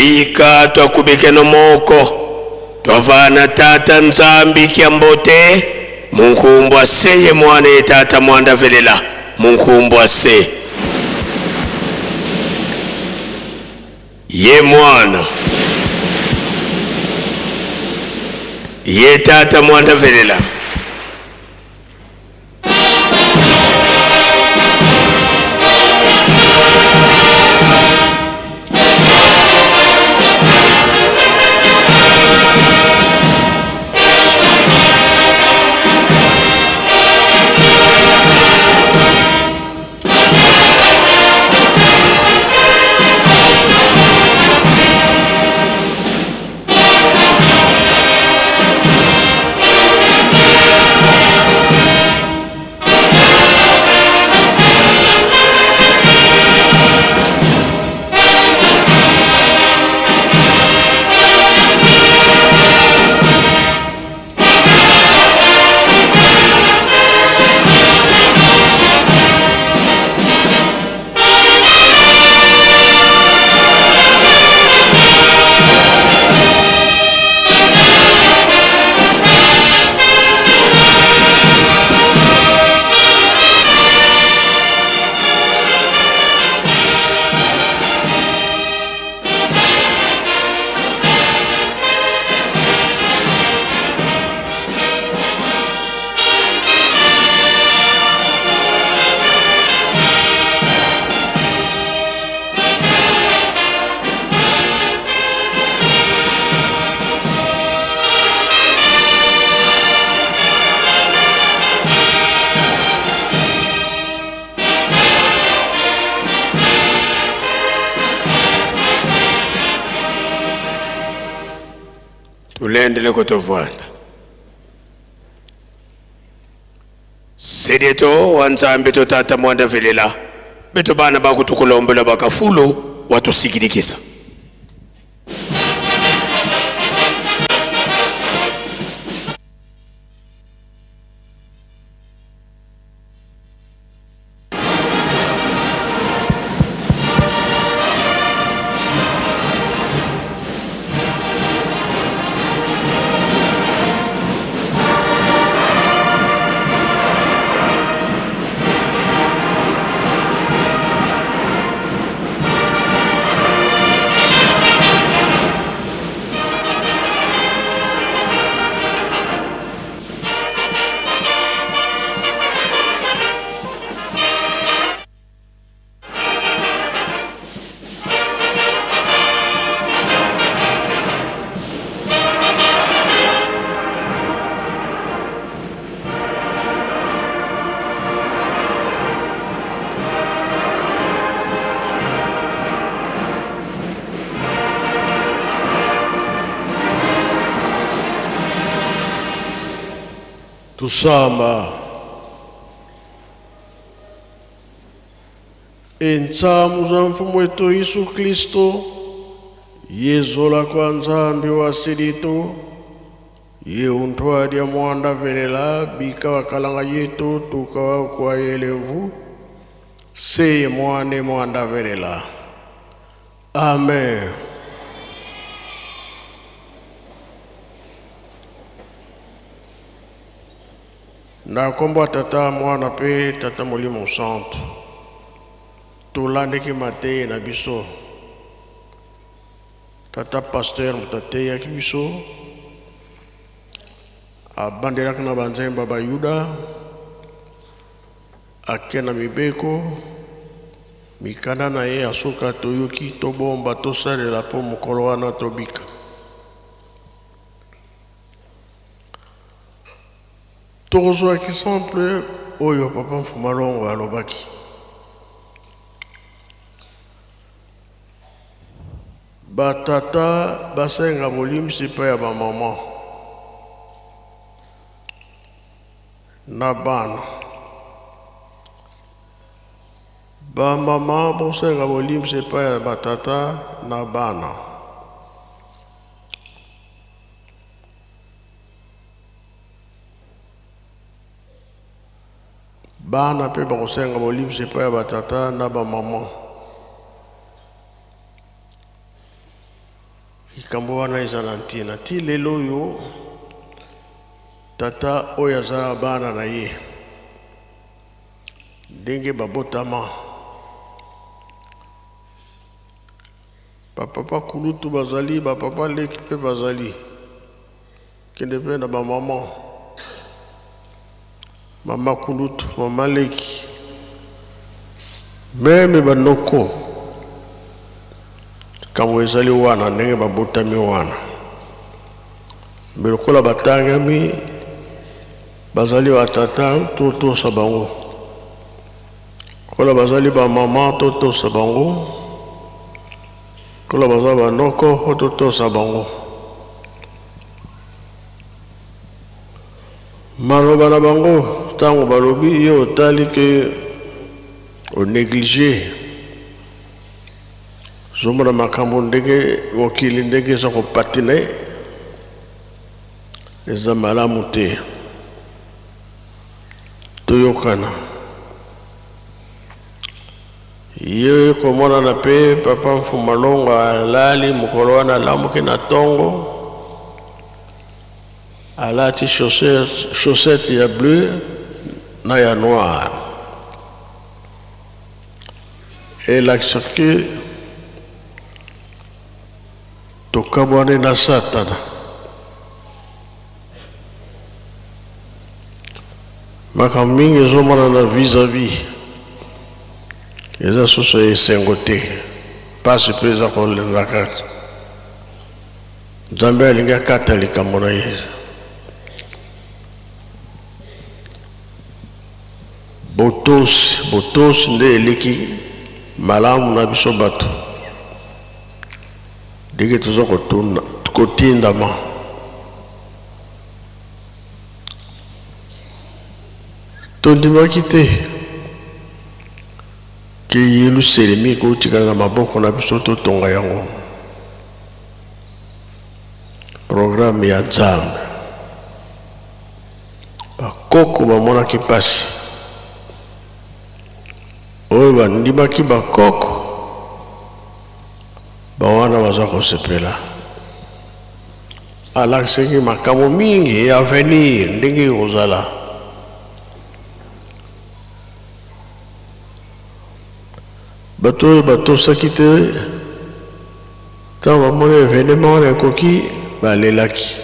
bika twakubike nomoko twavana tata nzambi kiambote munkumbwa seye mwane tata mwanda velela munkumbwa se ye mwana ye tata mwanda velela tulendele kutovwana sedeto wanzambe to tata mwanda velela beto bana bakutukulombela bakafulo watusikidikisa tusamba entsamu za mfumu wetu Yesu Kristo yezola kwa nzambi wa sedito ye untwadi ya mwanda velela bika wakalanga yetu tukawa kwa yelemvu seye mwane mwanda velela amen. Na kombo tata mwana pe tata molimo santo tolande ki mate na biso tata pasteur mutate ya biso abandela kana banzemba ba Yuda akena mibeko mikana na ye asoka toyoki tobomba tosalela po mokolo wana tobika tokozwa exemple oyo papa Mfumalongo alobaki batata basenga bolimisi pa ya bamama na bana bamama bosenga bolimisi pa ya batata na bana bana pe bakosenga bolimisi pa ya batata na bamama likambo wana eza na ntina ti lelo oyo tata oyo azala bana na ye ndenge babotama bapapa kulutu bazali bapapa leki mpe bazali kende mpe na bamama mama kulutu mama leki meme banoko kambo ezali wana ndenge babotami wana me lokola batangami bazali batata totosa bango kola bazali bamama totosa bango kola bazali banoko totosa bango maloba na bango ntango balobi yo otali ke onéglige zomona makambo ndenge mokili ndenge eza kopatine eza malamu te toyokana ye komonana mpe papa Mfumalongo alali mokolo wana alamuki na ntongo alati chaussette ya bleu na ya noir elakisaki tokabwane na satana makambo mingi ezomona na vis-à-vis eza susu esengo te pasi mpe eza kolenda kaka nzambe alingi akata likambo na ye botosi nde eleki malamu na biso bato ndenge toza kotindama tondimaki te ke Yelusalemi kotikala na maboko na biso totonga yango programme ya Nzambe bakoko bamonaki pasi oyo bandimaki bakoko bawana baza kosepela alakisaki makambo mingi ya avenir ndenge ekozala bato oyo batosaki te ntango bamoni événement wana ekoki balelaki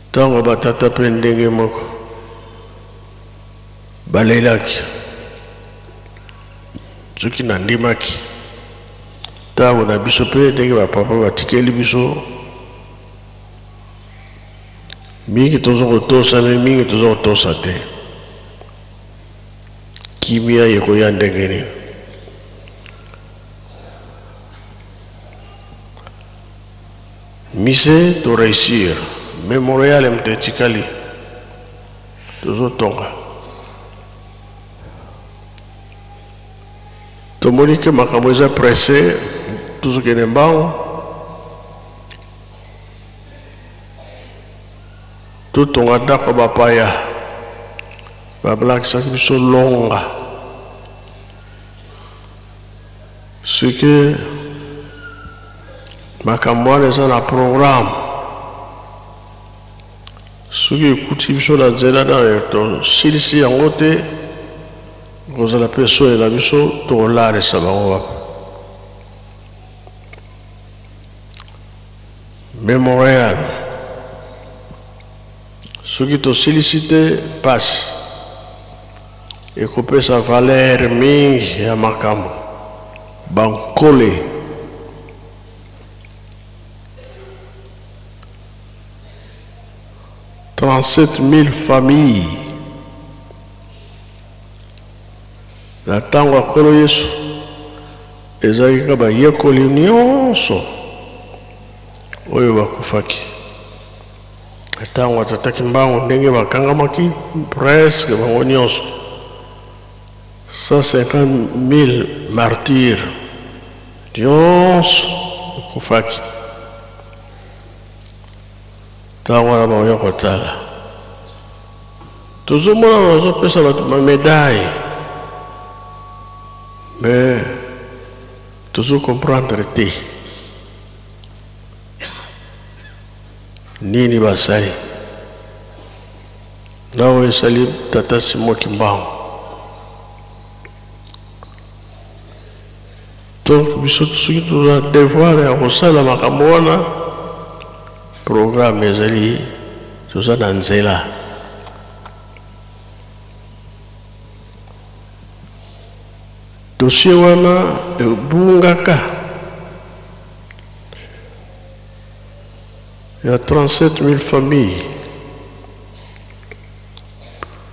ntango batata mpe ndenge moko balelaki soki nandimaki ntango na biso mpe ndenge bapapa batikeli biso mingi toza kotosa me mingi toza kotosa te kimia yekoya ndenge nini mise to réussir me Montréal mte etikali tozotonga tomoni ke makambo eza presse tozokende mbango totonga ndako bapaya bablakisaki biso longa soki makambo wana eza na programme soki ekuti biso na nzela na tosilisi yango te kozala mpe solela biso tokolalisa bango wapo me Montréal soki tosilisi te pasi ekopesa valeur mingi ya makambo bankole $37,000 familles na ntango akolo Yesu ezalaki kaka bayekoli nyonso oyo bakufaki ntango atataki mbango ndenge bakangamaki presque bango nyonso 150,000 martyrs nyonso bakufaki ntango wana baoya kotala tozomona bazopesa bato bamedaille me toujours comprendre te nini basali nawe esali tata Simon Kimbangu. Donc biso soki toza devoir ya kosala makambo wana programme ezali toza na nzela. Dossier wana ebungaka ya 37 000 familles.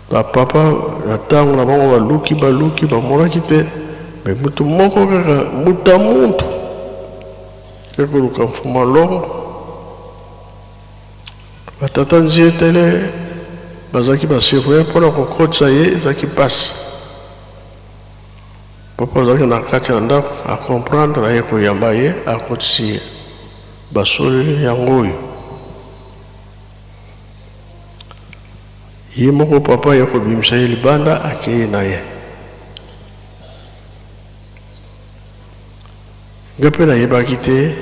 Papa na tango na bango baluki bamoraki te, me mutu moko kaka mutu ekoluka mfuma longo batata nzietele bazaki basurveille mpona kokotisa ye ezaki pasi. Papa azalaki na kati na ndako akomprendre aye koyamba ye akotisi ye basoleli yango oyo. Ye moko papa ya kobimisa ye libanda akeye na ye. Nga mpe nayebaki te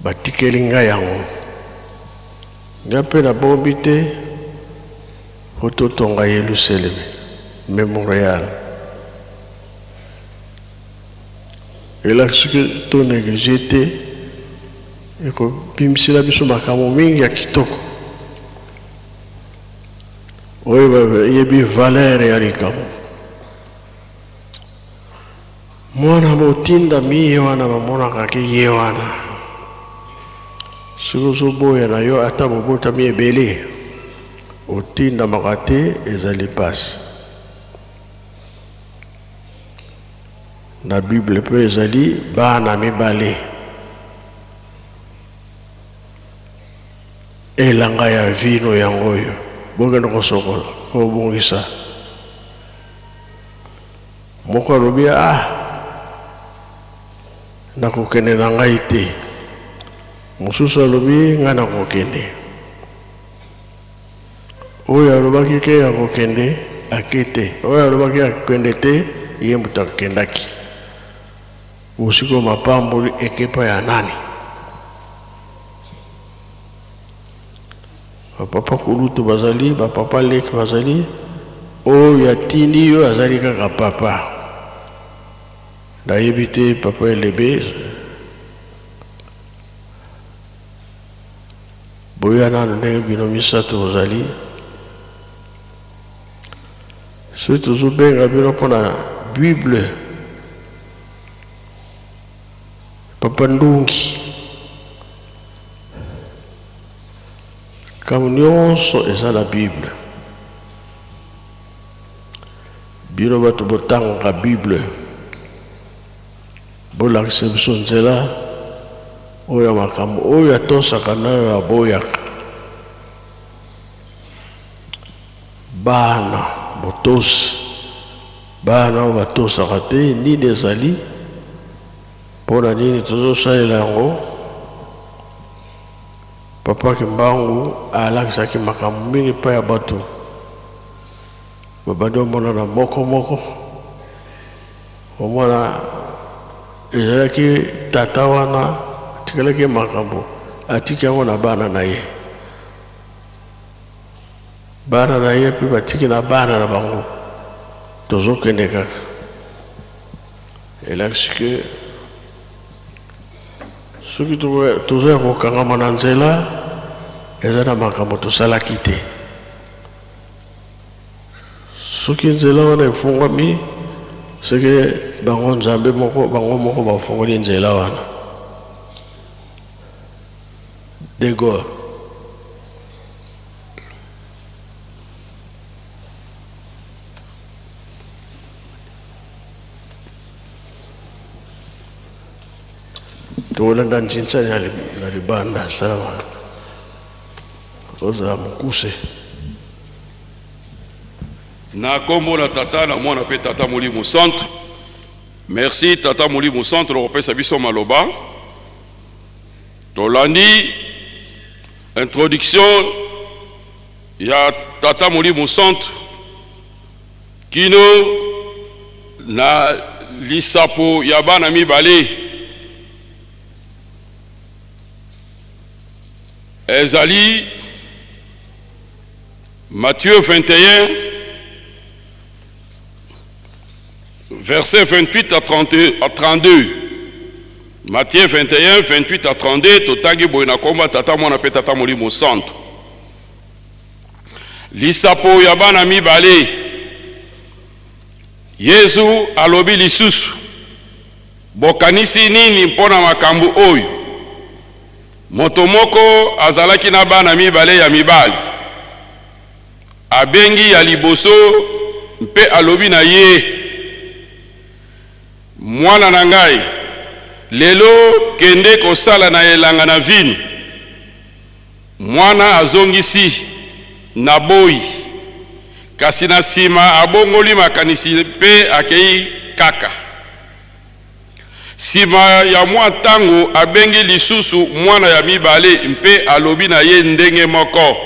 batikeli nga yango. Nga mpe nabombi te po totonga Yelusalemi Memorial. Elaki soki tonéglige te ekobimisela biso makambo mingi ya kitoko oyo yebi valeur ya likambo. Mwana botindami ye wana bamonaka ke ye wana soki ozoboya na yo ata bobotami ebele otindamaka te ezali pasi. Na Bible mpe ezali bana mibale elanga ya vino yango oyo bokende kosokola kobongisa. Moko alobi nakokende na ngai te, mosusu alobi ngai nakokende. Oyo alobaki ke akokende ake te, oyo alobaki akokende te ye moto akendaki. Usiko mapamboli ekepa ya nani? Papa kulutu bazali, papa leki bazali, oyo atindi yo azali kaka papa. Nayebi te papa elebe boya nano ndenge bino misato ozali. Soki tozobenga bino mpona Bible Papa Ndungi kam nyonso eza na Bible. Bino bato botanga Bible bolakisa biso nzela oyo makambo oyo atosaka nayo aboyaka. Bana botosi bana oyo batosaka te nini ezali mpona nini tozosalela yango. Papa Kimbangu alakisaki makambo mingi mpa ya bato babandi omonana moko omona ezalaki tata wana atikalaki makambo atiki yango na bana na ye. Bana na ye mpe batiki na bana na bango tozokende kaka. Elakisi ke soki tozoya kokangama na nzela eza na makambo tosalaki te. Soki nzela wana efungwami seke bango nzambe moko bango moko bafungoli nzela wana. De Gaulle tolanda ntsinsa na libanda salama oza mukuse na kombo na tata na mwana pe tata Molimo Centre. Merci tata Molimo Centre opesa biso maloba tolandi introduction ya tata Molimo Centre kino na lisapo ya bana mibale ezali Matthieu 21 verset 28 à 32. Matthieu 21 28 à 32 totangi boyina komba tata mwana pe tata molimo santo. Lisapo ya bana mibale Yesu alobi lisusu bokanisi nini mpona makambo oyo moto moko azalaki na bana mibale ya mibali abengi ya liboso mpe alobi na ye mwana na ngai lelo kende kosala na elanga na vino mwana azongisi na boyi kasi na sima abongoli makanisi mpe akei kaka sima ya mwa tango abengi lisusu mwana ya mibale mpe alobi na ye ndenge moko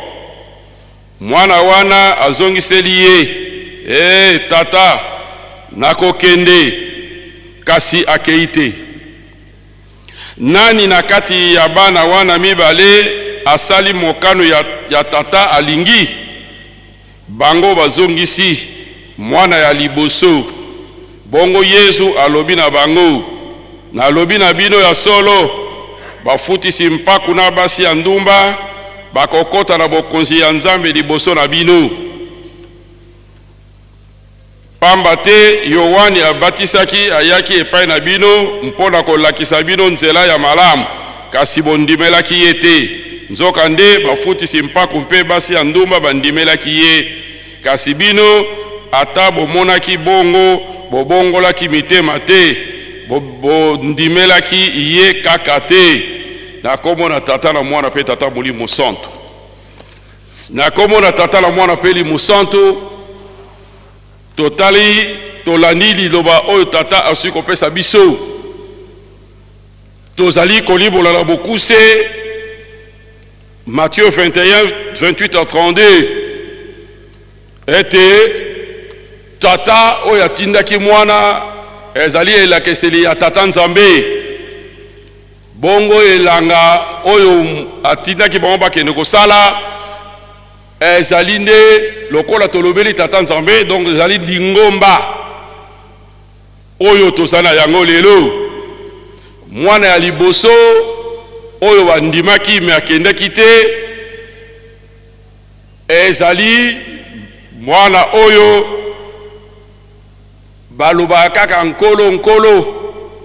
mwana wana azongiseli ye tata nakokende kasi akei te nani na kati ya bana wana mibale asali mokano ya tata alingi bango bazongisi mwana ya liboso bongo Yesu alobi na bango nalobi na bino ya solo bafutisi mpaku na basi ya ndumba bakokota na bokonzi ya Nzambe liboso na bino pamba te Yohani abatisaki ayaki epai na bino mpona kolakisa bino nzela ya malamu kasi bondimelaki ye te nzoka nde bafutisi mpaku mpe basi ya ndumba bandimelaki ye kasi bino ata bomonaki bongo bobongolaki mitema te bondimelaki ye kaka te na kombo na tata na mwana pe tata molimo santo na kombo na tata na mwana pe molimo santo totali tolandi liloba oyo tata asui kopesa biso tozali kolibola na bokuse Matthieu 21 28 à 32 ete tata oyo atindaki mwana ezali elakeseli ya tata Nzambe bongo elanga oyo atindaki bango bakende kosala ezali nde lokola tolobeli tata Nzambe donc ezali lingomba oyo tozana yango lelo mwana ya liboso oyo bandimaki me akendaki te ezali mwana oyo balobaka kaka nkolo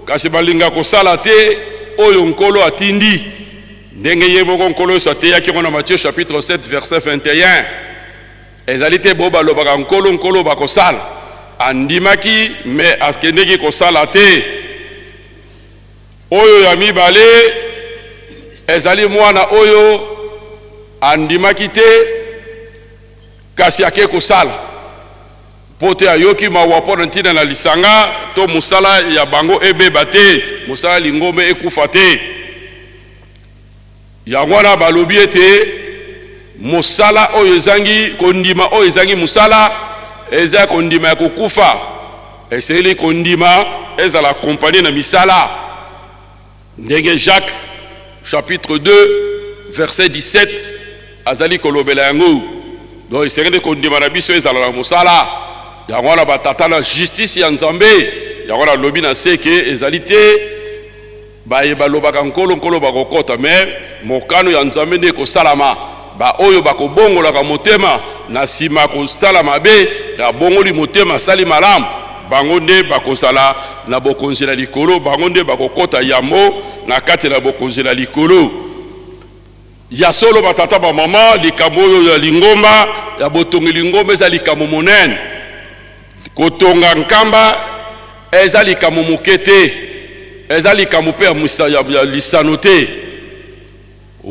kasi balinga kosala te oyo nkolo atindi ndenge ye moko nkolo oyo ateyaki ngo na Matthieu chapitre 7 verset 21 ezali te bo balobaka nkolo bakosala andimaki me akendeki kosala te oyo ya mibale ezali mwana oyo andimaki te kasi ake kosala pote ayoki mawa mpona ntina na lisanga to musala ya bango ebeba te musala lingombe ekufa te yango wana balobi ete musala oyo ezangi kondima oyo ezangi musala eza kondima ya kokufa eseli kondima ezala kompanie na misala ndenge Jacques chapitre 2 verset 17 azali kolobela yango donc esengeli kondima na biso ezala na musala yango wana batata na justice ya Nzambe yango wana lobi na seke ezali te baye balobaka nkolo bakokota me mokano ya Nzambe nde kosalama ba oyo bakobongolaka motema na sima kosala mabe ya bongoli motema sali malamu bango nde bakosala na bokonzi na likolo bango nde bakokota yambo na kati na bokonzi na likolo ya solo batata ba mama likambo oyo ya lingomba ya botongi lingomba eza likambo monene kotonga nkamba eza likambo moke te eza likambo mpe ya lisano te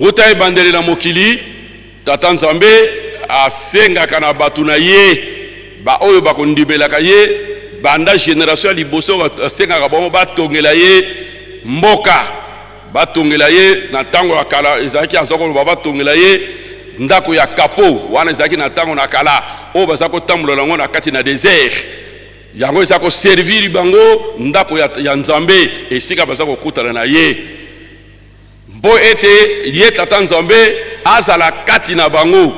ruta ebandeli na mokili tata Nzambe asengaka na bato na ye ba oyo bakondibelaka ye banda génération ya liboso asengaka bango batongela ye mboka batongela ye na tango ya kala ezalaki aza koloba batongela ye ndako ya kapo wana ezalaki na tango na kala oyo baza kotambola nango na kati na désert yango eza ko servir bango ndako ya nzambe esika baza kokutana na ye mpo ete ye tata nzambe azala kati na bango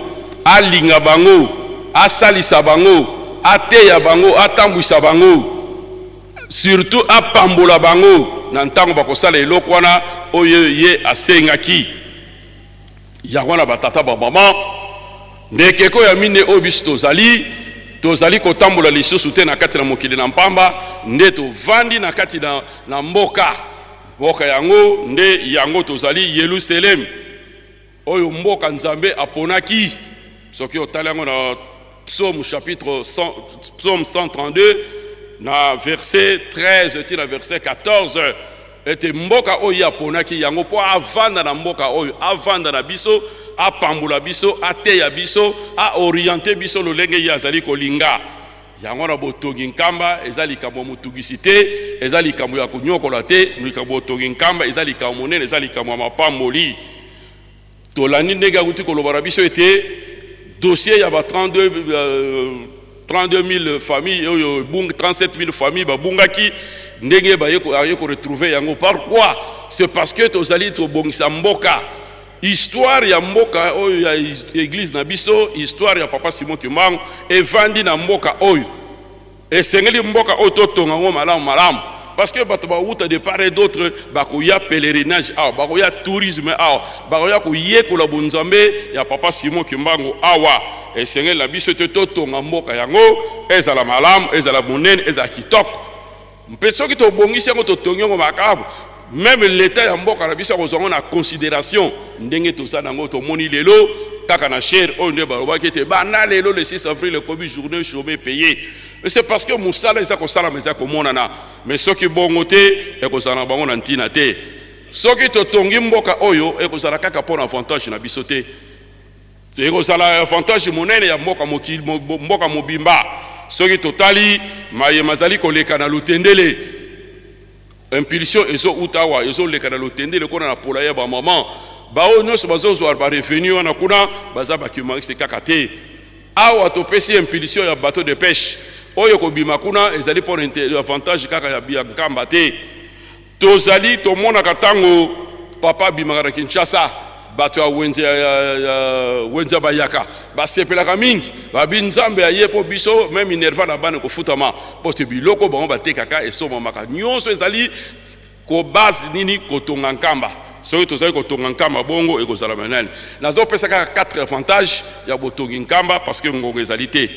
alinga bango asalisa bango ateya bango atambwisa bango surtout apambola bango na ntango bakosala eloko wana oyo ye asengaki yango wana batata bamama ndekeko ya mine oyo biso tozali kotambola lisusu te na kati na mokili na mpamba nde tovandi na kati na mboka yango nde yango tozali Yerusalem oyo mboka nzambe aponaki soki otali yango na Psaume chapitre Psaume 132 na verset 13 ti na verset 14 ete mboka oyo aponaki yango po avanda na mboka oyo avanda na biso apambola biso ateya biso aoriente biso lolenge ye azali kolinga yango na botongi nkamba eza likambo motungisi te eza likambo ya konyokola te likambo botongi nkamba eza likambo monene eza likambo ya mapamboli tolandi ndenge akuti koloba na biso ete dossier ya ba 32 000 familles oyo 37 000 familles babungaki ndenge baye ko retrouver yango pourquoi c'est parce que tozali tobongisa mboka histoire ya mboka oyo ya église na biso histoire ya papa Simon Kimbangu evandi na mboka oyo esengeli mboka oyo totonga ngo malamu parce que bato bauta de part et d'autre bakoya pèlerinage awa bakoya tourisme awa bakoya koyekola bonzambe ya papa Simon Kimbangu awa esengeli na biso te totonga mboka yango ezala malamu ezala monene ezala kitoko mpe soki tobongisi yango totongi yango makabu même l'état ya mboka na biso akozonga na considération ndenge tosala yango tomoni lelo kaka na cher oyo nde balobaki ete banda lelo le 6 avril ekomi journée chômé payé mais c'est parce que mosala eza kosala eza komonana mais soki bongo te ekozala na bango na ntina te soki totongi mboka oyo ekozala kaka mpona avantage na biso te ekozala avantage monene ya mboka mobimba soki totali mayema azali koleka na lutendele impulsion ezo utawa ezo leka na lutendele kona na pola ya ba maman bao nyonso bazozwa ba revenu wana kuna baza bakimariste kaka te awa topesi impulsion ya bateau de pêche oyo kobima kuna ezali pour avantage kaka ya bia nkamba te tozali tomonaka ntango papa bimaka na Kinshasa bato ya wenze bayaka basepelaka mingi babi nzambe aye po biso même inerva na bana kofutama po te biloko bango batekaka esomamaka nyonso ezali ko base nini kotonga nkamba soki tozali kotonga nkamba bongo ekozala menene nazopesa kaka 4 avantages ya botongi nkamba parce que ngongo ezali te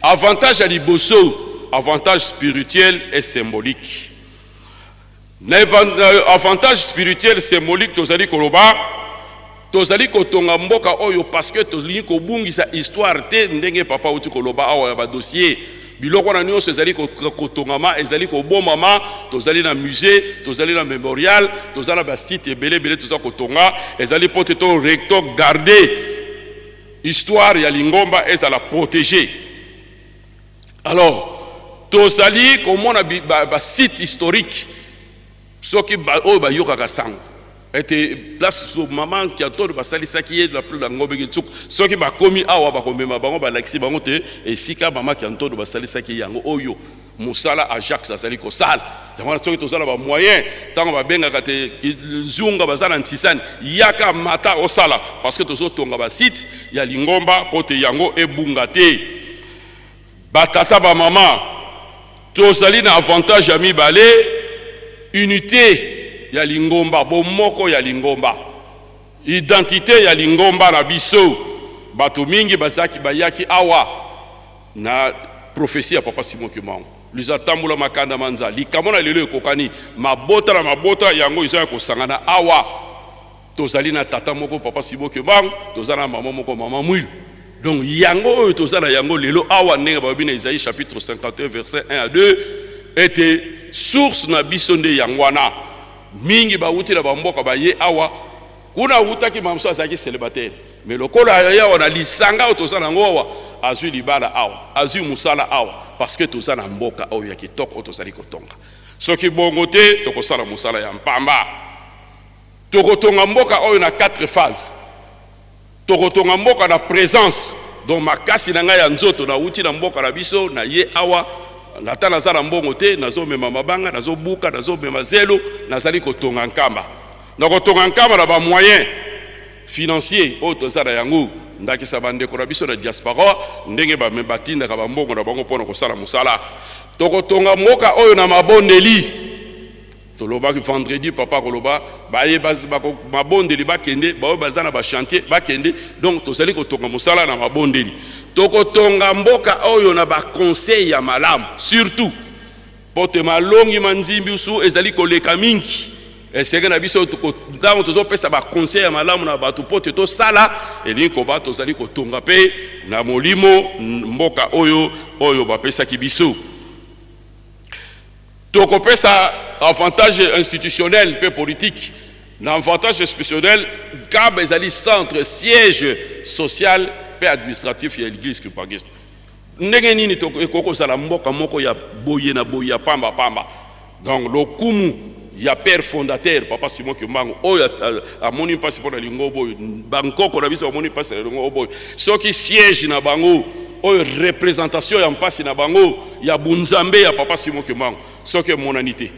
avantage ya liboso avantage spirituel et symbolique avantage spirituel symbolique tozali koloba tozali kotonga mboka oyo parce que tozali kobungisa histoire te ndenge papa uti koloba awa ya ba dossier biloko na nyonso ezali kotongama ezali kobomama tozali na musée tozali na mémorial tozali ba site ebele tozali kotonga ezali pote to recto garder histoire ya lingomba ezala protéger alors tozali komona ba site historique soki oyo bayokaka sango ete place maman qui a todo basalisa qui est la plus la ngombe ki soki bakomi awa bakomema bango balakisi bango te esika maman qui a todo basalisa qui yango oyo musala Ajax azali ko sala yango soki tozala ba moyen tango babenga kate zunga bazala ntisani yaka mata osala parce que tozotonga ba site ya lingomba pote yango ebunga te batata ba mama tozali na avantage ya mibale unité ya lingomba bomoko ya lingomba identité ya lingomba na biso bato mingi bazaki bayaki awa na prophétie ya papa Simon Kimbangu liza tambula makanda manza likamona lelo ekokani mabota na mabota yango izo ya kosangana awa tozali na tata moko papa Simon Kimbangu tozana mama moko mama Mwilu donc yango oyo tozana yango lelo awa ndenge babi na Isaïe chapitre 51 verset 1 à 2 était source na biso nde yangwana mingi bauti na bamboka baye awa kuna utaki mamso azaki célibataire mais lokola ya wana lisanga otosana ngowa azui libala awa azui musala awa parce que tozana mboka oyo ya kitoko otosali kotonga soki bongo te tokosala musala ya mpamba tokotonga mboka oyo na 4 phases tokotonga mboka na présence donc makasi na ngai ya nzoto na uti na mboka na biso na ye awa nata nazala mbongo te nazo mema mabanga nazo buka nazo mema zelo nazali kotonga nkamba na kotonga nkamba na ba moyen financier o tozala yango ndakisa bandeko na biso na diaspora ndenge ba mebatinda ka mbongo na bango pona kosala musala tokotonga mboka oyo na mabondeli toloba ki vendredi papa koloba baye mabondeli bakende bayo bazana ba chantier bakende donc tozali kotonga musala na mabondeli tokotonga mboka oyo na ba conseil ya malamu surtout pote malongi manzimbi usu ezali koleka mingi esenge na biso ntango tozopesa ba conseil ya malamu na bato pote tosala elingi koba tozali kotonga pe na molimo mboka oyo bapesaki biso tokopesa avantage institutionnel pe politique na avantage institutionnel kaba ezali centre siège social pe administratif ya l'église kipagiste ndenge nini ekokozala mboka moko ya boye na boye ya pamba pamba donc lokumu ya père fondateur papa Simon Kimbangu oyo amoni mpasi mpona lingo boyo bankoko na biso amoni mpasi na lingo boyo soki siège na bango oyo représentation ya mpasi na bango ya bunzambe ya papa Simon Kimbangu soki monanité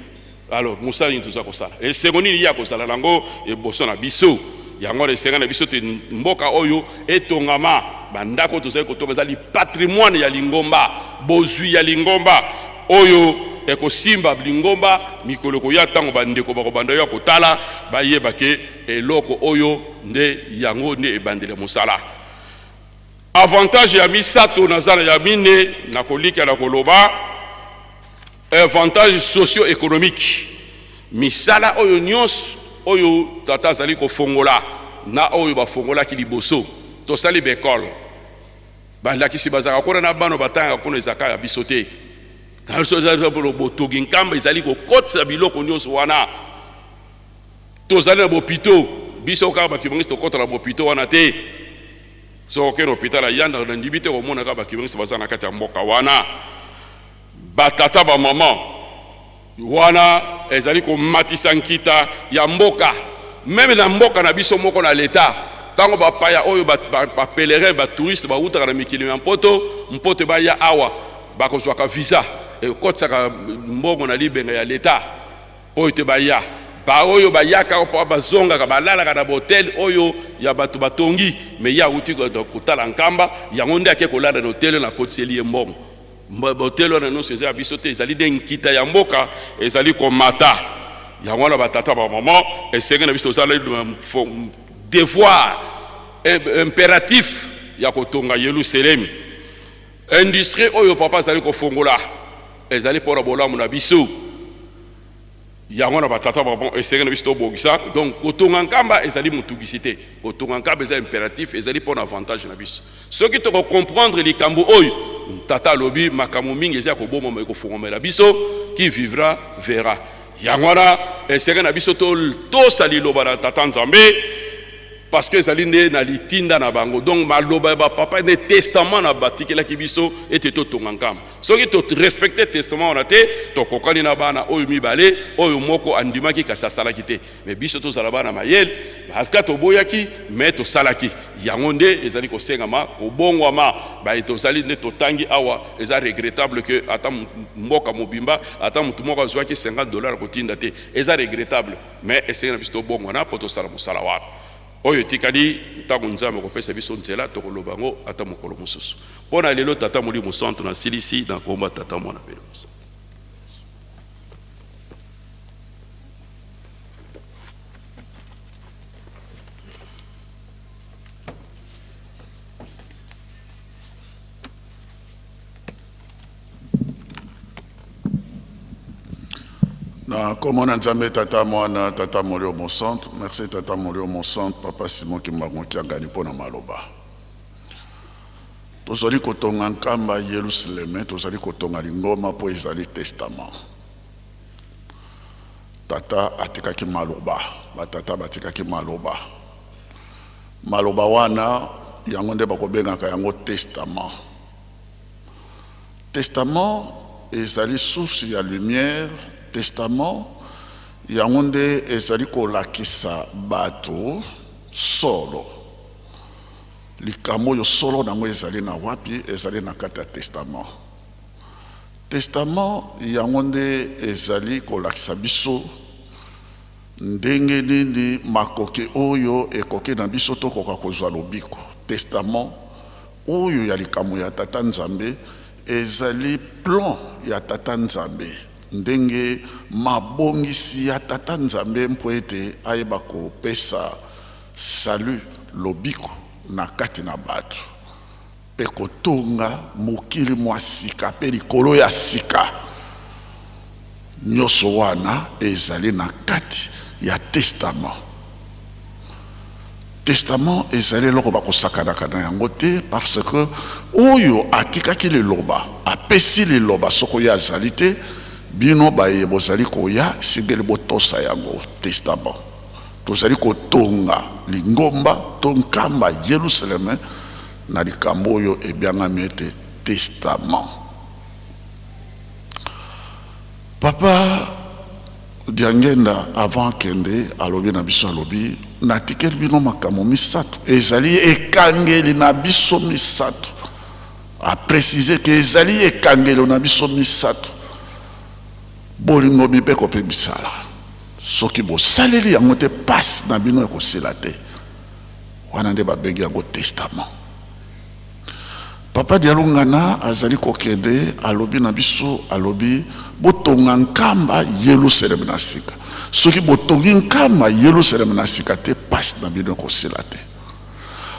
alors musala ni tuza kosala et seconde ya kosala nango e boso na biso yango esenga na biso te mboka oyo etongama bandako tozali kotonga ezali patrimoine ya lingomba bozwi ya lingomba oyo ekosimba lingomba mikolo koya tango bandeko bakobanda yo kotala bayeba ke eloko oyo nde yango nde ebandele musala avantage ya misato nazala ya mine na kolika na koloba avantage socio-économique misala oyo nyos oyo tata zali kofongola na oyo bafongola ki liboso tosali bekol balakisi bazaka kona na bano batanga kuna ezaka ya bisote botogi nkamba ezali kokotisa biloko nyonso wana tozali na bopito biso kaka bakibangisi tokota na bopito wana te soki na hôpital ayanda na ndimbi te komona kaka bakibangisi baza na kati ya mboka wana batata bamama wana ezali komatisa nkita ya mboka meme na mboka na biso moko na leta tango bapaya oyo bapelerin batouriste bautaka na mikili ya mpoto baya awa bakozwaka visa ekotisaka mbongo na libenga ya leta po ete baya baoyo bayaka po bazongaka balalaka na hotel oyo ya bato batongi me ya uti kotala nkamba yango nde ake kolala na hotel na kotiseli ye mbongo hotel wana nyonso eza ya biso te ezali nde nkita ya mboka ezali komata yango wana batata bamama esenge na biso tozala devoir impératif ya kotonga Yerusalem industrie oyo papa azali kofongola ezali mpona bolamu na biso yango na batata bamama esenge na biso tobongisa donc kotonga nkamba ezali motungisi te kotonga nkamba eza impératif ezali mpona avantage na biso soki tokocomprendre likambo oyo tata alobi makambo mingi eza kobomama ekofungomela biso qui vivra verra yango wana esenge na biso tosala liloba na tata nzambe parce que ezali nde na litinda na bango donc maloba ya bapapa nde testament na batikelaki biso ete totonga nkamba soki torespecte testament wana te tokokani na bana oyo mibale oyo moko andimaki kasi asalaki te mais biso tozala bana mayele aka toboyaki mais tosalaki yango nde ezali kosengama kobongwama tozali nde totangi awa eza regrettable que ata mboka mobimba ata mutu moko azwaki $50 kotinda te eza regrettable mais esengi na biso tobongwana mpo tosala mosala wana oyo tikali ntango nzambe kopesa biso nzela tokoloba ngo ata mokolo mosusu mpona lelo tata molimo santu na silisi na komba tata mwana pele mosusu Na komona nzambe tata mwana tata molio mon centre merci tata molio mon centre papa Simon Kimbangu kiangani pona maloba tozali kotonga nkamba Yerusalem tozali kotonga lingoma po ezali testament tata atikaki maloba batata batikaki maloba wana yango nde bakobengaka yango testament ezali source ya lumière testament yango nde ezali kolakisa bato solo likambo oyo solo nango ezali na wapi ezali na kati ya testament Testament yango nde ezali kolakisa biso ndenge nini makoki oyo ekoki na biso tokoka kozwa lobiko. Testament oyo ya likambo ya Tata Nzambe ezali plan ya Tata Nzambe, ndenge mabongisi ya Tata Nzambe mpo ete ayeba kopesa salut lobiko na kati na bato pe kotonga mokili mwa sika pe likolo ya sika. Nyonso wana ezali na kati ya testament. Testament ezali eloko bakosakanaka na yango te, parce que oyo atikaki liloba apesi liloba soko ya azali te, bino baye bozali koya singeli botosa yango testament. Tozali kotonga lingomba to nkamba Yerusalem na likambo oyo ebyangami ete testament. Papa Diangenda avant kende alobi na biso alobi natikeli bino makambo misato ezali ekangeli na biso misato, a préciser que ezali ekangeli na biso misato, bolingo mibeko pe bisala soki bosaleli yango te passe na bino ekosila te, wana nde babengi yango testament. Papa Dialungana azali kokende alobi na biso alobi botonga nkamba Yerusalem na sika, soki botongi nkamba Yerusalem na sika te passe na bino ekosila te.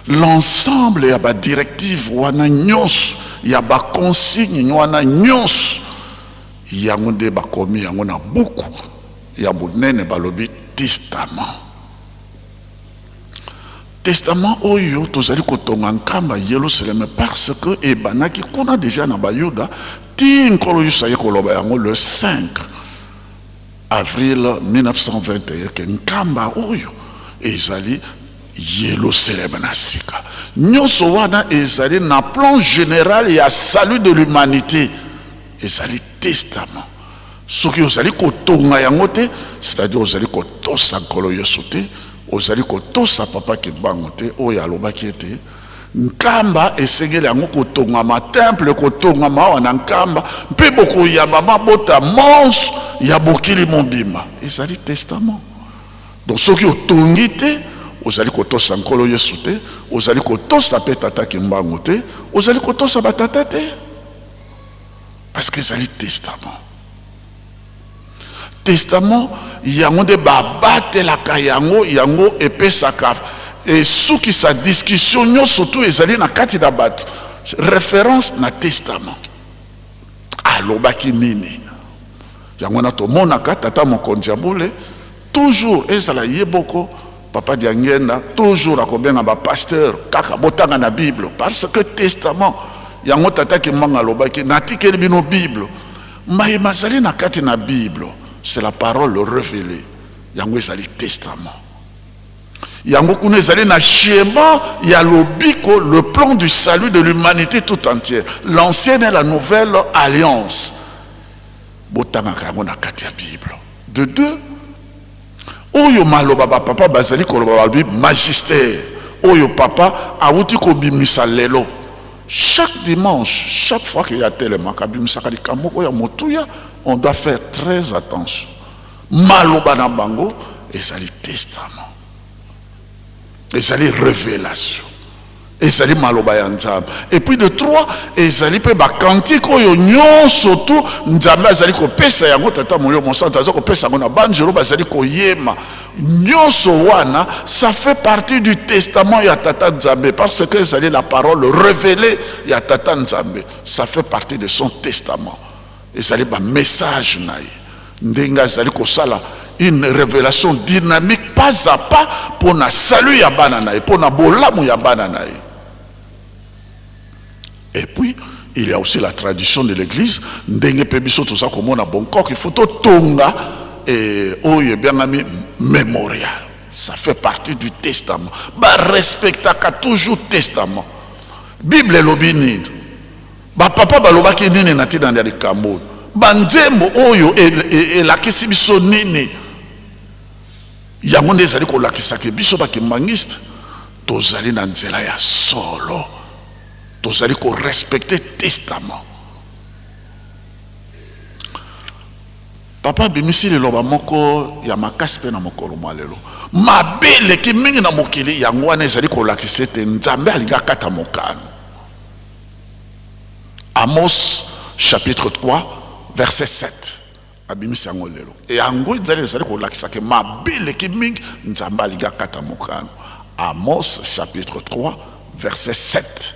L'ensemble ya ba directive wana nyonso ya ba consigne wana nyonso yango nde bakomi yango na buku ya bunene balobi testament. Testament oyo tozali kotonga nkamba Yerusalem parce que ebanaki kuna déjà na bayuda ti nkolo yusa ye koloba yango le 5 avril 1921 ke nkamba oyo ezali Yerusalem na sika. Nyonso wana ezali na plan général ya salut de l'humanité, ezali testament. Soki ozali kotonga yango te, c'est-à-dire ozali kotosa nkolo Yesu te, ozali kotosa papa Kimbangu te, oyo alobaki ete nkamba esengeli yango kotongama, temple kotongama wana nkamba mpe bokoyamba mabota monso ya bokili mobimba, ezali testament. Donc soki otongi te, ozali kotosa nkolo Yesu te, ozali kotosa pe tata Kimbangu te, ozali kotosa batata te, parce que ezali testament. Testament yango de babatelaka yango yango epesaka et soki sa discussion nyonso surtout ezali na kati na bato référence na testament alobaki nini yango na tomonaka tata mokonzi ya bule toujours ezala yeboko papa Diangenda toujours akobenga ba pasteur kaka botanga na Bible, parce que testament yango tata Kimbangu alobaki natikeli bino Bible maye mazali na kati na Bible, c'est la parole révélée. Yango ezali testament. Yango kuna ezali na schéma ya lobiko, le plan du salut de l'humanité tout entière, l'ancienne et la nouvelle alliance. Botanga yango na kati ya Bible. De deux, oyo maloba ba papa bazali koloba ba magistère. Oyo papa awuti ko bimisa lelo. Chaque dimanche, chaque fois qu'il y a tellement kabimisa likamoko ya motuya, on doit faire très attention. Maloba na bango ezali testament, ezali révélation, ezali maloba ya Nzambe. Et puis de trois, ezali pe ba cantique oyo nyonso tu Nzambe azali kopesa yango tata molio mosanta azali kopesa yango na banjelo bazali koyema nyonso wana, ça fait partie du testament ya tata Nzambe, parce que ezali la parole révélée ya tata Nzambe, ça fait partie de son testament. Ezali ba message na ye ndenga ezali kosala une révélation dynamique pas à pas pour na salut ya bana na ye, pour na bolamu ya bana na ye. Et puis il y a aussi la tradition de l'église ndenge pe biso toza komona bon corps il faut tonga et oyo biangami mémorial, ça fait partie du testament. Ba respectaka toujours testament. Bible elobi nini, ba papa balobaki nini na tina ya likambo, banzembo oyo elakisi biso nini, yango nde ezali kolakisaka biso bakimbangiste tozali na nzela ya solo, tozali ko respecter testament. papa bimisi liloba moko ya makasi pe na mokolo malelo mabele ki mingi na mokili yango wana ezali kolakisa ete nzambe alingi akata mokano. Amos chapitre 3 verset 7 abimisi yango lelo e yango ezali kolakisa ke mabele ki mingi nzambe alingi akata mokano. Amos chapitre 3 verset 7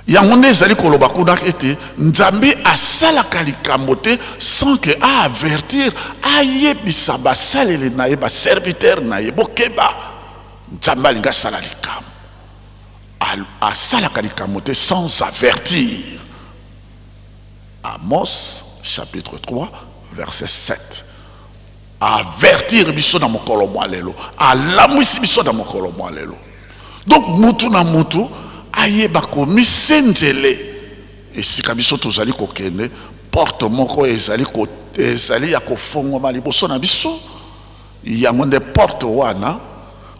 yango nde ezali koloba kuna ete nzambe asalaka likambo te sans que avertir ayebisa basaleli na ye baserviteur na ye bokeba nzambe alingi asala likambo asalaka likambo te sans avertir. Amos chapitre 3 verset 7 avertir biso na mokolo mwa lelo alamwisi biso na mokolo mwa lelo. Donc mutu na mutu ayeba komisenjele esika biso tozali kokende porte moko ezali ya kofongoma liboso na biso yango nde porte wana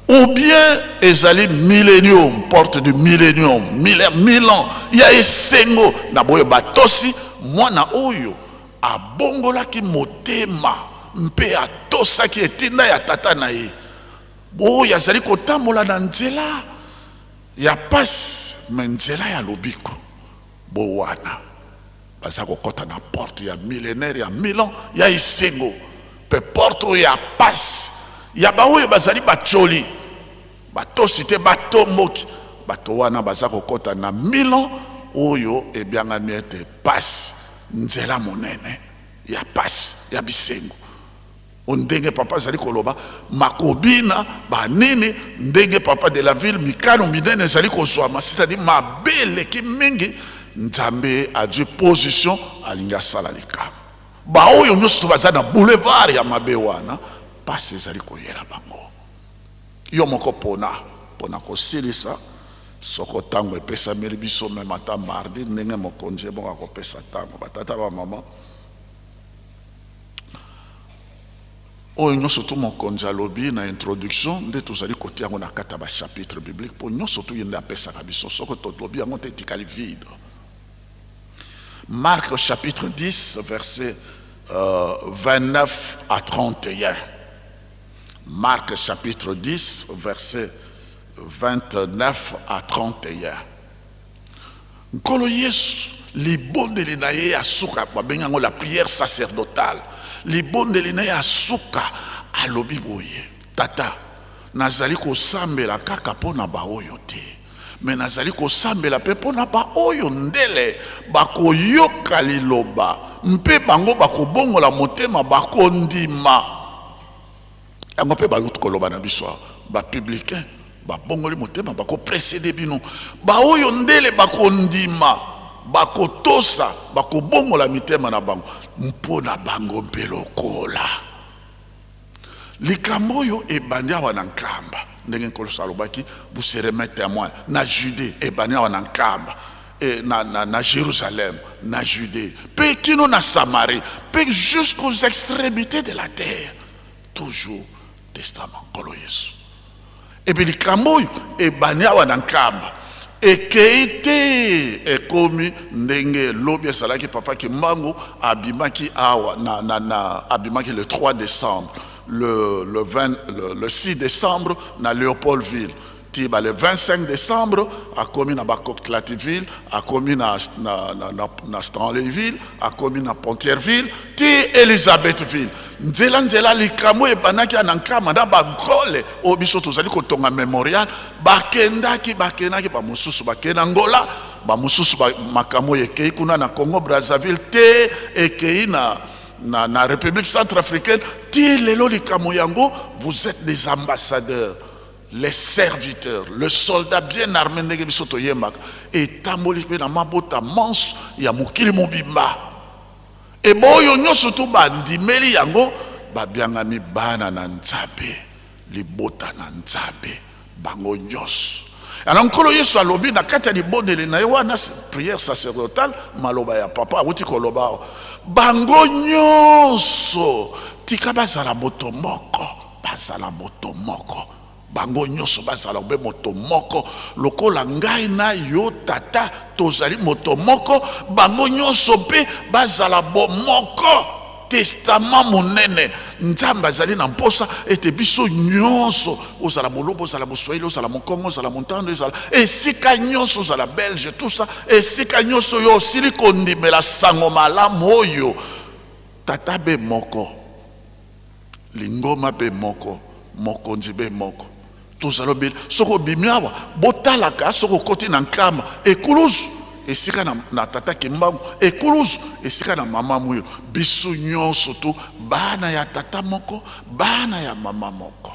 ou bien ezali millénium, porte du millénium, 1000 ans ya esengo na boyo batosi mwana oyo abongolaki motema mpe atosaki etinda ya tata na ye oyo azali kotambola na nzela ya pasi me nzela ya lobiko bo wana baza kokota na porte ya millénaire ya 1000 ans ya esengo pe porte oyo ya pasi ya baoyo bazali bacholi batosi te batomboki bato wana baza kokota na 1000 ans oyo ebyangani ete pasi nzela monene ya pasi ya bisengo ondenge papa zali koloba makobina banini ndenge papa de la ville mikano minene zali kozwama c'est-à-dire mabele ki mingi nzambe a dû position alinga sala likambo baoyo nyonso baza na boulevard ya mabe wana pasi ezali koyela bango yo moko pona kosilisa soko tango epesameli biso meme ata mardi ndenge mokonzi moko akopesa tango batata bamama oyo nyonso tu mokonzi alobi na introduction nde tozali kotia yango na kati ya bachapitre biblique mpo nyonso tu ye nde apesaka biso soko tolobi yango te etikali vide. Marc chapitre 10 verset 29 à 31. Marc chapitre 10 verset 29 à 31. Nkolo Yesu libondeli na ye asuka babengango la prière sacerdotale libondeli na ye asuka alobi boye tata nazali kosambela kaka mpona baoyo te me nazali kosambela mpe mpona baoyo ndele bakoyoka liloba mpe bango bakobongola motema bakondima yango mpe bayuti koloba na biso bapublicain babongoli motema bakopresede bino baoyo ndele bakondima bakotosa bakobongola mitema na bango mpona bango mpe lokola likambo oyo ebandi awa na nkamba ndenge nkoloso alobaki vous serez mes témoins na Judée ebandi awa na nkamba na Jérusalem na Judée mpe kino na Samarie mpe jusqu'aux extrémités de la terre toujours testament nkolo Yesu epe likambo oyo ebandi awa na nkamba ekei te ekomi ndenge lobi esalaki papa Kimbangu abimaki awa abimaki le 3 décembre le 6 décembre na Léopoldville tiba le 25 décembre akomi na Bakok-Tlativille akomi na Stanleyville akomi na Pontierville ti Elisabethville nzela likambo ebanaki na nkama na bagole o biso tozali kotonga memorial bakendaki bamosusu bakenda Angola bamosusu makambo ekei kuna na Congo Brazzaville te ekei na République centrafricaine ti lelo likambo yango vous êtes des ambassadeurs les serviteurs, le soldat bien armé ndenge biso toyembaka etamboli mpe na mabota manso ya mokili mobimba e boyo nyonso tu bandimeli yango babiangami bana na Nzambe libota na Nzambe bango nyonso alors nkolo Yesu alobi na kati ya libondeli na ye wana prière sacerdotale maloba ya papa awuti koloba bango nyonso tika bazala moto moko bango nyonso bazala be moto moko lokola ngai na yo tata tozali moto moko bango nyonso pe bazala bo moko. Testament monene nzambe azali na mposa ete biso nyonso ozala molobo ozala moswahili ozala mokongo ozala montando ozala esika nyonso ozala belge tout ça esika nyonso yo osili kondimela sango malamu oyo tata be moko lingoma be moko mokonzi be moko tozala obele soko obimi awa botalaka soko okoti na nkama ekuluzu esika na tata kimbangu ekuluzu esika na mama muyo biso nyonso to bana ya tata moko bana ya mama moko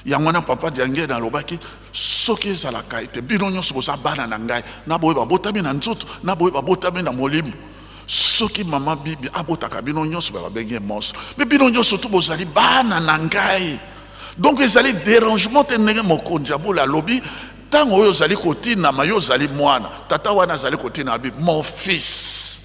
yango na papa diange na lobaki soki ezalaka ete bino nyonso boza bana na ngai na boye babotami na nzoto na boye babotami na molimo soki mama bibi abotaka bino nyonso babengi monso me bino nyonso to bozali bana na ngai donc ezali dérangement te ndenge mokonzi abola lobi tango oyo zali kotina mayo zali mwana tata wana zali kotina abi mon fils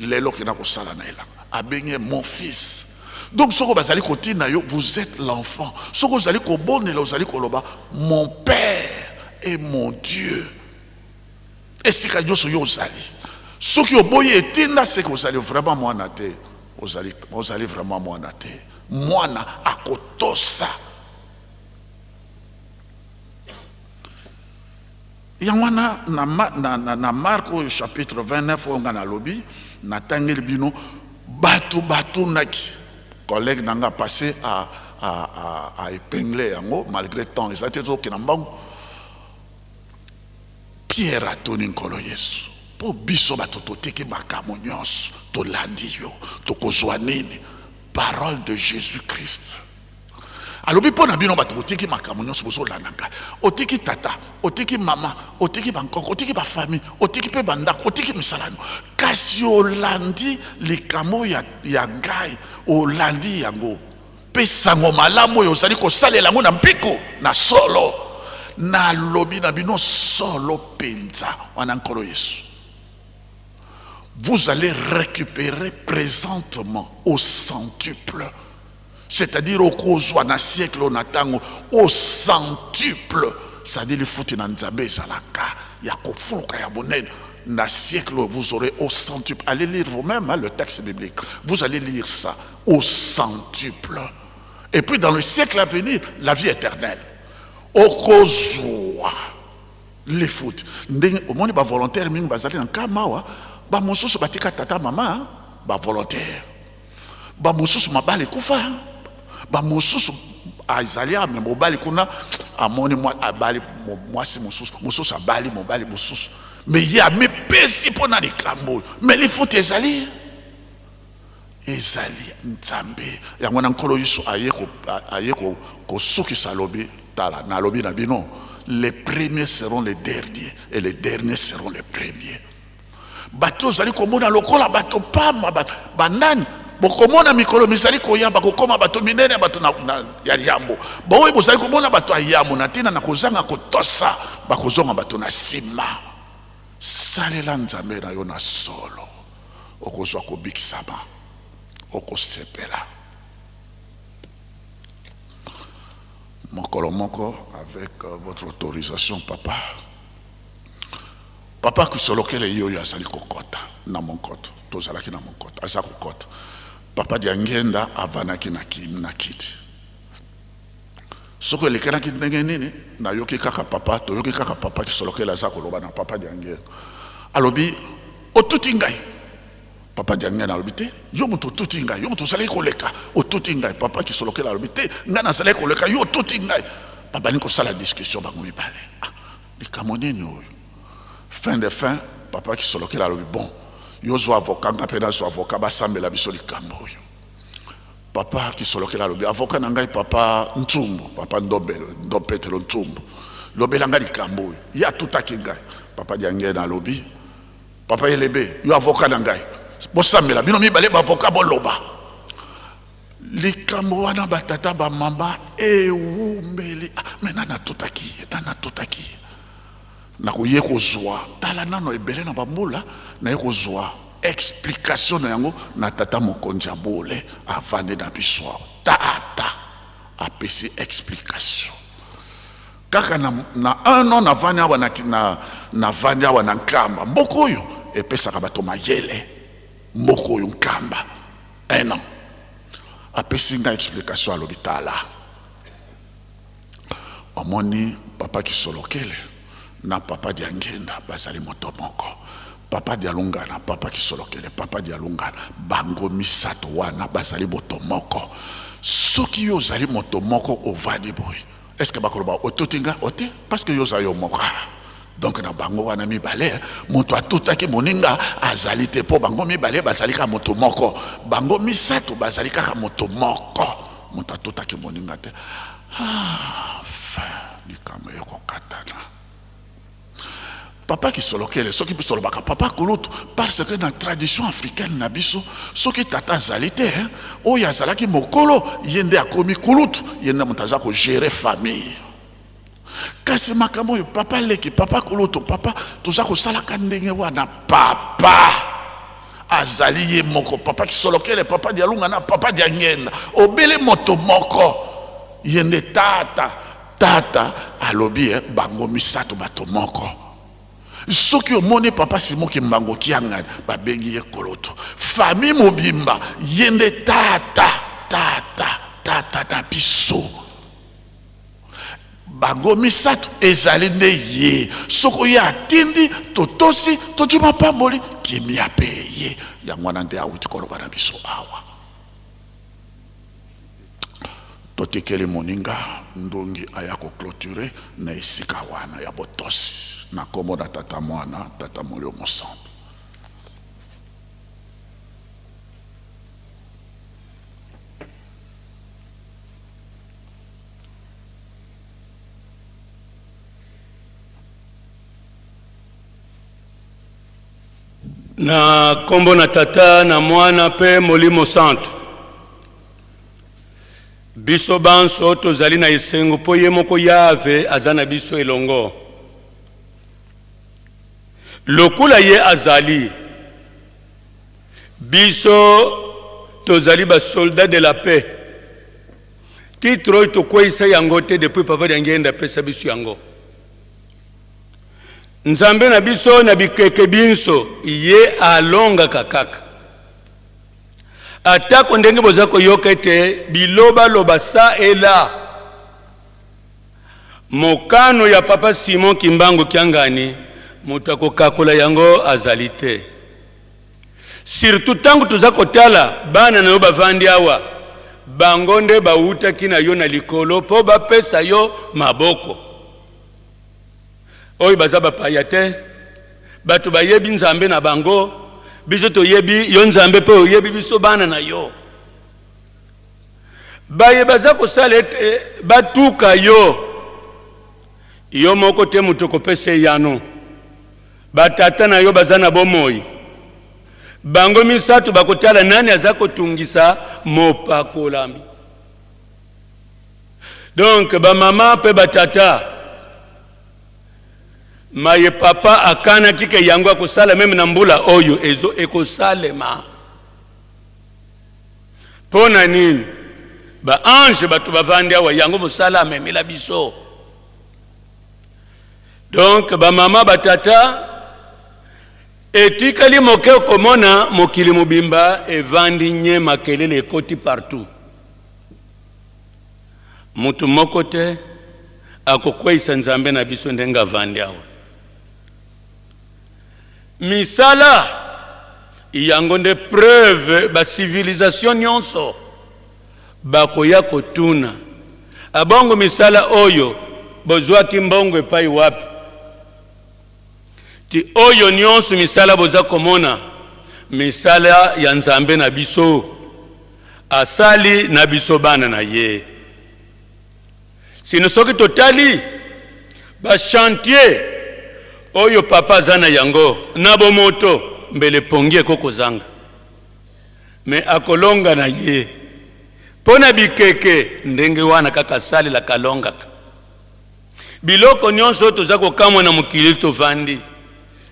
lelo kina kosala na elanga abenye mon fils donc soko bazali kotina yo vous êtes l'enfant soko zali kobonela zali koloba mon père et mon Dieu esika nyonso yo zali soki oboye etinda c'est que ozali vraiment mwana te ozali vraiment mwana te mwana akotosa. Yangwana na Marc au chapitre 29 on a lobby na tangel bino batu naki collègue nanga passé à épingler yango malgré temps ils étaient au kinambangu Pierre atoni nkolo Yesu po biso bato toteki makamo nyonso to landi yo to kozwa nini parole de Jésus-Christ. alobi pona bino bato botiki makambo nyonso bozolanda ngai otiki tata otiki mama otiki bankoko otiki bafamille otiki mpe bandako otiki misalano kasi olandi likambo ya ngai olandi yango mpe sango malamu oyo ozali kosalela yango na mpiko na solo nalobi na bino solo penza wana nkolo Yesu. Vous allez récupérer présentement au centuple. C'est-à-dire au kozwa na siècle onatango au centuple, c'est-à-dire le fouti na nzambe zalaka ya kofuluka ya bonene na siècle vous aurez au centuple. Allez lire vous-même le texte biblique. Vous allez lire ça au centuple. Et puis dans le siècle à venir, la vie éternelle. Au kozwa les fouti. Au monde ba volontaire mingi bazali na kamawa ba mosusu batika tata mama ba volontaire. Ba mosusu mabale kufa. Ba mosusu azalia me mobali kuna amoni moi abali mwasi mosusu abali mobali mosusu mais ya me pesi pona likambo mais il faut ezali nzambe yango na nkolo Yesu ayeko ko soki salobi tala na lobi na bino les premiers seront les derniers et les derniers seront les premiers. Bato zali komona lokola bato pama banani bokomona mikolo misali koyamba kokoma bato minene bato na ya yambo bowe bozali komona bato ayambo na tina na kozanga kotosa bakozonga bato na sima salela nzambe na yo na solo okozwa kobikisama okosepela mokolo moko avec votre autorisation papa kusolokele yo ya sali kokota na monkoto tozalaki na monkoto asa kokota papa diangenda avanaki na kiti soko elekanaki ndenge nini na yoki kaka papa to yoki kaka papa kisolokela asa koloba na papa diangenda alobi otuti ngai papa diangenda alobi te yo mutu otuti ngai yo mutu osali koleka otuti ngai papa kisolokela alobi te ngai nasali koleka yo otuti ngai papa ni kosala discussion bango mibale likambo nini oyo fin de fin papa kisolokela alobi bon yo zo avocat ngapena zo avocat basambela biso likambo oyo papa kisolokela alobi avocat na ngai papa Ntsumbu papa Ndopetelo Ntsumbu lobela ngai likambo oyo ya tutaki ngai papa diangena alobi papa Elebe yo avocat na ngai bosambela bino mibale ba avocat boloba likambo wana batata ba mama ewumbeli mena na tutaki na koye kozwa tala nano ebele na bambola na kozwa explication na yango na tata mokonzi abole avande na biso tata apesi explication kaka na 1 an navandi awa navandi awa na nkamba mboka oyo epesaka bato mayele mboka oyo nkamba 1 an apesi nga explication alobi tala omoni papa Kisolokele na papa Diangenda bazali moto moko papa Dialungana papa Kisolokele papa Dialungana bango misato wana bazali moto moko soki yo zali moto moko ovandi boy est-ce que bakoloba ototinga ote parce que yo za yo moko donc na bango wana mibale moto atutaki moninga azali te po bango mibale bazali ka moto moko bango misato bazali ka moto moko moto atutaki moninga te likama yoko katana papa Kisolokele soki biso baka papa kulutu parce que na tradition africaine na biso soki tata zalité o ya zalaki mokolo yende akomi kulutu yende mutaza ko gérer famille kasi makambo yo papa leki papa kulutu papa tuza ko sala kandenge wana papa azali ye moko papa Kisolokele papa Dialungana papa Diangenda obele moto moko yende tata alobi bango misato bato moko soki omoni papa Simon Kimbango kiangani babengi ye koloto famille mobimba yende tata na biso bango misato ezali nde ye soko ya tindi totosi tojuma pamboli kimia pe ye yango wana nde awuti koloba na biso awa totekeli moninga ndongi aya ko clôturer na esika wana ya botosi na kombo na tata mwana tata molio mosambo na kombo na tata na mwana pe molimo santo biso banso tozali na esengo po ye moko yave azana biso elongo lokula ye azali biso tozali ba soldat de la paix titre to kwisa yango te depuis papa Diangenda pesa biso yango nzambe na biso na bikeke binso ye alonga kakaka atako ndenge bozako yokete biloba loba sa ela mokano ya papa Simon Kimbango kiangani mutako kakola yango azalite surtout tangu tuzako tala bana na yo bavandi awa bangonde bauta kina yo na likolo po bapesa yo maboko oyi bazaba payate batu bayebi nzambe na bango biso to yebi yo nzambe pe oyebi biso bana na yo baye bazako salete batuka yo moko te mutoko pese yano batata na yo bazana bomoi bango misato bakotala nani azako tungisa mopakolami donc ba mama pe batata maye papa akana kike yango akosala meme na mbula oyo ezo ekosalema pona nini ba ange batu bavandi awa yango mosala amemela biso donc ba mama batata etikali moke komona mokili mobimba evandi nye makelele ekoti partout mutu moko te akokweisa nzambe na biso ndenga vandi awa misala yango nde preuve ba civilisation nyonso bakoya kotuna abongo misala oyo bozwaki mbongo epai wapi ti oyo nyonso misala boza komona misala ya nzambe na biso asali na biso bana na ye sino soki totali ba chantier oyo papa zana yango na bomoto mbele pongie koko zanga me akolonga na ye pona bikeke ndenge wana kaka sali la kalonga biloko nyonso toza kokamwa na mokili tovandi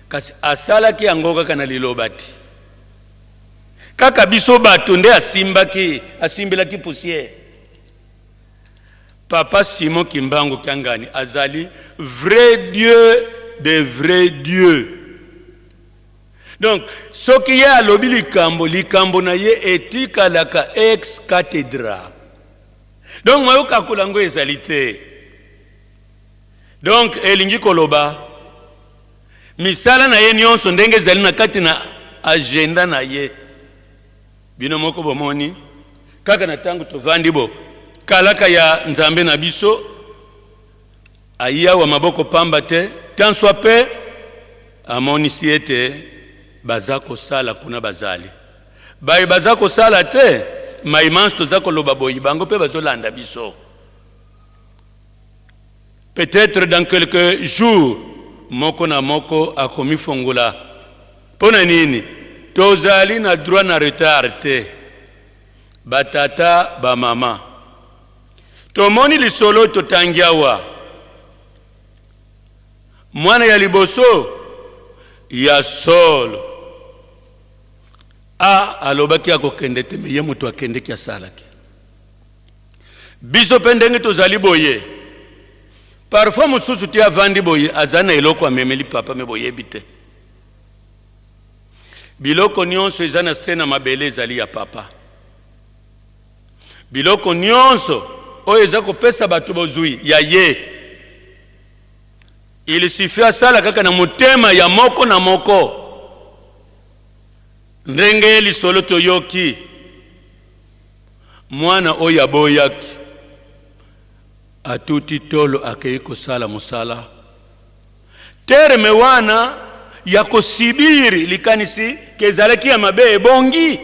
kasi asala ki yango kaka na lilobati kaka biso bato nde asimbelaki poussière Papa Simon Kimbangu Kiangani azali vrai Dieu de vrai Dieu. Donc, ce qui est à l'obi likambo na ye etika laka ex cathedra. Donc, moi, kakulango ezalité. Donc, elingi koloba. Misala na ye nyonso ndenge zali na kati na agenda na ye. Bino moko bomoni. Kaka na tangu tovandi bo. Kalaka ya nzambe na biso. Aya wa maboko pamba te. Tant soit peu. Amoni siete. Bazako sala kuna bazali. Baye bazako sala te. Maimans tozako loba boyi. Bango pe bazolanda biso. Peut-être dans quelques jours. Moko na moko akomi fongola. Pona nini? Tozali na droit na retard te. Batata ba mama. Tomoni lisolo totangiawa. Mwana ya liboso ya solo. Alobaki akokende te me ye mutu akende ki asalaki. Biso pendenge tozali boye. Parfois mususu ti avandi boye azana eloko amemeli papa me boye bite. Biloko nyonso ezana sena mabele ezali ya papa. Biloko nyonso oyo eza kopesa bato bozui ya ye. Il suffit asala kaka na motema ya moko na moko. Ndenge lisolo toyoki. Mwana oyo aboyaki. Atuti tolo akei kosala musala. Terme wana ya kosibiri likanisi kezalaki ya mabe ebongi.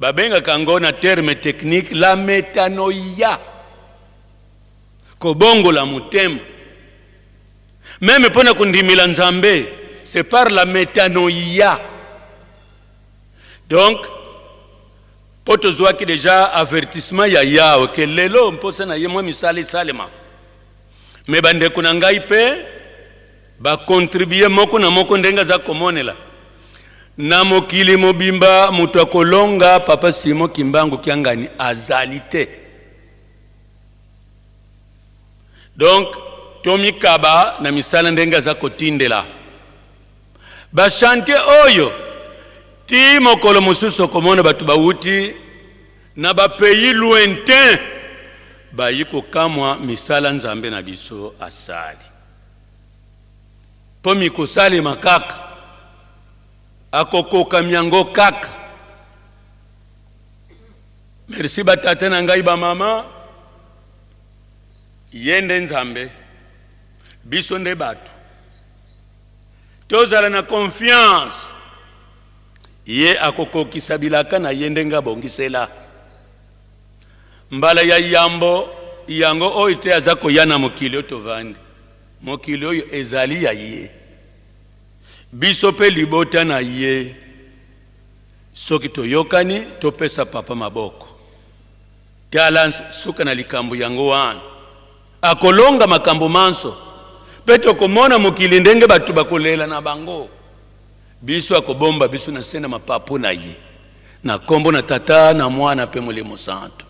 Babenga kangona terme technique la metanoia. Kobongo la mutema. Même pona kundimila nzambe, c'est par la metanoia. Donc, poto zwaki déjà avertissement ya yao ke lelo mposa na ye mwa misale salema. Me bande kuna ngai pe ba contribuer moko na moko ndenga za komonela. Na mokili mobimba mutu akolonga Papa Simon Kimbangu Kiangani azalité. Donc Tomi Kaba na misala ndenga za kotindela. Ba chante oyo ti mokolo mususu komona batu bauti na ba pays lointain ba yiko kamwa misala nzambe na biso asali. Po mikosali makaka akokoka miango kaka. Merci batata na ngai ba mama yende nzambe biso nde batu tozala na confiance ye akokokisa bilaka na yende nga bongisela mbala ya yango oyo te aza koyana mokili oyo tovandi mokili oyo ezali ya ye biso pe libota na ye soki toyokani topesa papa maboko tala suka na likambo yango wana akolonga makambo manso peto komona mokili ndenge batu bakolela na bango biso akobomba biso na sena mapapu na ye na kombo na tata na mwana pe Molimo Santo.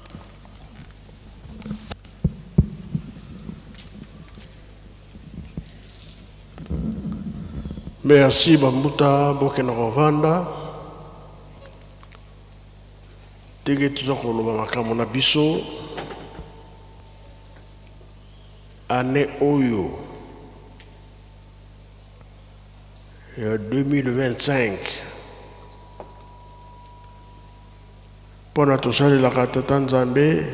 Merci Bambuta Bokena Rovanda. Tege tuzakoloba makambo na biso ane oyo ya 2025 pona tosalelaka tata nzambe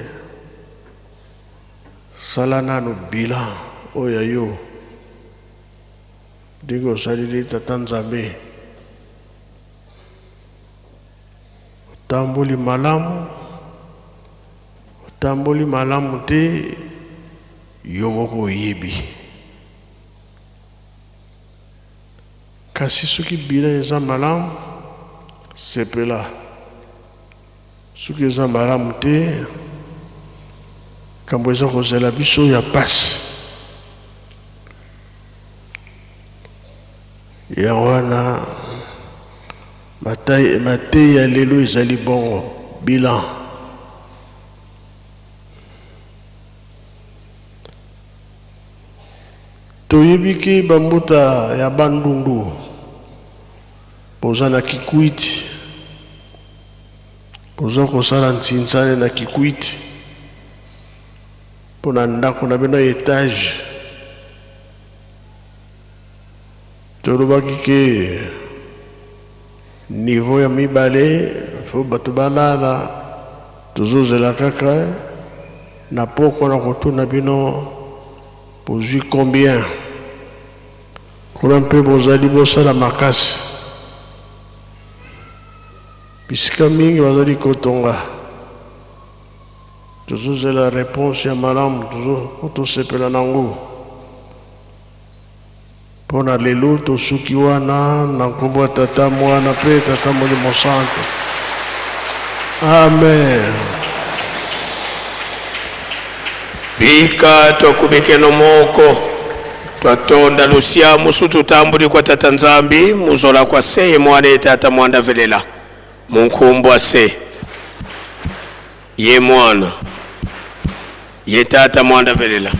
sala nanu bilan oyo yo ndenge osaleli tata nzambe otamboli malamu te yo moko oyebi kasi soki bilan eza malamu sepela soki eza malamu te kambo eza kozela biso ya pasi ya wana mateyi ya lelo ezali bongo bilan toyebiki bambuta ya bandundu poza na Kikwiti poza kosala ntsintsane na Kikwiti pona ndako na bino etage tolobaki ke niveau ya mibale fo bato balala tozozela kaka na poko na kotuna bino bozwi combien kuna mpe bozali bosala makasi bisika mingi bazali kotonga tozozela réponse ya malamu tosepela nango mpona lelo tosuki wana na nkombo ya tata mwana mpe tata molimo santo amen. Bika tokubikeno moko twatonda lusia musu tutambuli kwa tata nzambi muzola kwa seye mwane tata mwanda velela munkumbwa se ye mwana ye tata mwanda velela